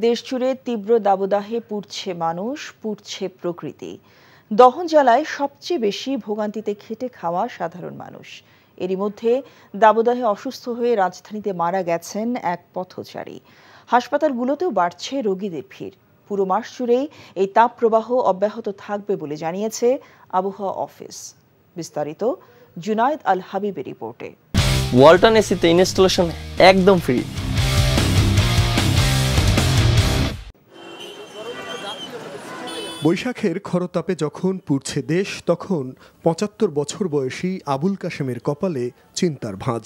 দেশজুড়ে তীব্র দাবদাহে পুড়ছে মানুষ, পুড়ছে প্রকৃতি। দহন জ্বালায় সবচেয়ে বেশি ভোগান্তিতে খেটে খাওয়া সাধারণ মানুষ। এরই মধ্যে দাবদাহে অসুস্থ হয়ে রাজধানীতে মারা গেছেন এক পথচারী। হাসপাতালগুলোতেও বাড়ছে রোগীদের ভিড়। পুরো মাস জুড়েই এই তাপপ্রবাহ অব্যাহত থাকবে বলে জানিয়েছে আবহাওয়া অফিস। বিস্তারিত জুনায়েদ আল হাবিবের রিপোর্টে। ওয়ালটন এসিতে ইনস্টলেশন একদম ফ্রি। বৈশাখের খরতাপে যখন পুড়ছে দেশ, তখন ৭৫ বছর বয়সী আবুল কাশেমের কপালে চিন্তার ভাঁজ।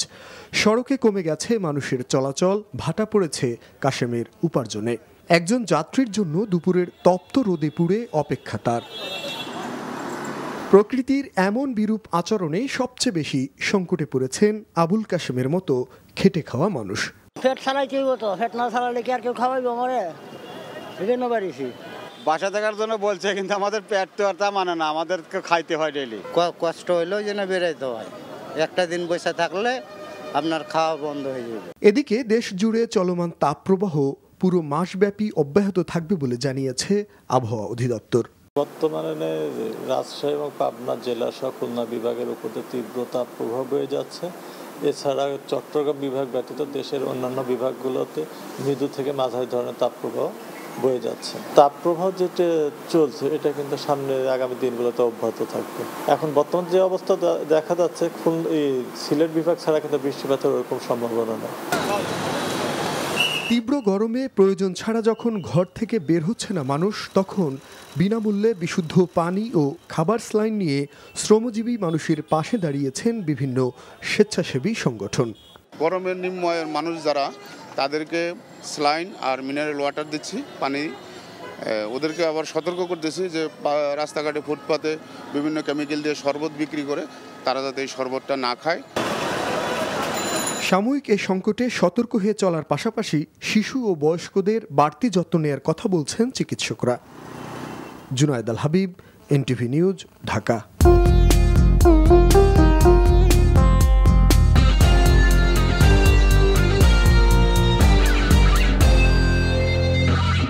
সড়কে কমে গেছে মানুষের চলাচল, ভাটা পড়েছে কাশেমের উপার্জনে। একজন যাত্রীর জন্য দুপুরের তপ্ত রোদে পুড়ে অপেক্ষা তার। প্রকৃতির এমন বিরূপ আচরণে সবচেয়ে বেশি সংকটে পড়েছেন আবুল কাশেমের মতো খেটে খাওয়া মানুষ। ফেট ছাড়াই কেউ তো ফেট না ছাড়ালে কি আর কেউ খাওয়াইবো আমারে? বিভিন্ন বাড়িছি বাসা থাকার জন্য বলছে, কিন্তু আমাদের পেট তো আর তা মানে না, আমাদেরকে খাইতে হয় ডেইলি। কষ্ট হইলেও যেন বেরাইতে হয়, একটা দিন বসে থাকলে আপনার খাওয়া বন্ধ হয়ে যাবে। এদিকে দেশ জুড়ে চলমান তাপপ্রবাহ পুরো মাসব্যাপী অব্যাহত থাকবে বলে জানিয়েছে আবহাওয়া অধিদপ্তর। বর্তমানে রাজশাহী এবং পাবনা জেলা সহ খুলনা বিভাগের উপর তীব্র তাপপ্রবাহ বয়ে যাচ্ছে। এছাড়া চট্টগ্রাম বিভাগ ব্যতীত দেশের অন্যান্য বিভাগগুলোতে মৃদু থেকে মাঝারি ধরনের তাপপ্রবাহ বয়ে যাচ্ছে। তাপপ্রবাহ যেটা চলছে এটা কিন্তু সামনে আগামী দিনগুলোতে অব্যাহত থাকবে। এখন বর্তমান যে অবস্থা দেখা যাচ্ছে, সিলেট বিভাগ ছাড়া কিন্তু বৃষ্টিপাতের ওরকম সম্ভাবনা নেই। তীব্র গরমে প্রয়োজন ছাড়া যখন ঘর থেকে বের হচ্ছে না মানুষ, তখন বিনামূল্যে বিশুদ্ধ পানি ও খাবার স্যালাইন নিয়ে শ্রমজীবী মানুষের পাশে দাঁড়িয়েছেন বিভিন্ন স্বেচ্ছাসেবী সংগঠন। গরমের নিম্ন আয়ের মানুষ যারা, তাদেরকে স্যালাইন আর মিনারেল ওয়াটার দিচ্ছি, পানি। ওদেরকে আবার সতর্ক করতেছি যে রাস্তাঘাটে ফুটপাতে বিভিন্ন কেমিক্যাল দিয়ে শরবত বিক্রি করে, তারা যাতে এই শরবতটা না খায়। সাময়িক এই সংকটে সতর্ক হয়ে চলার পাশাপাশি শিশু ও বয়স্কদের বাড়তি যত্ন নেয়ার কথা বলছেন চিকিৎসকরা। জুনায়েদ আল হাবিব, এনটিভি নিউজ, ঢাকা।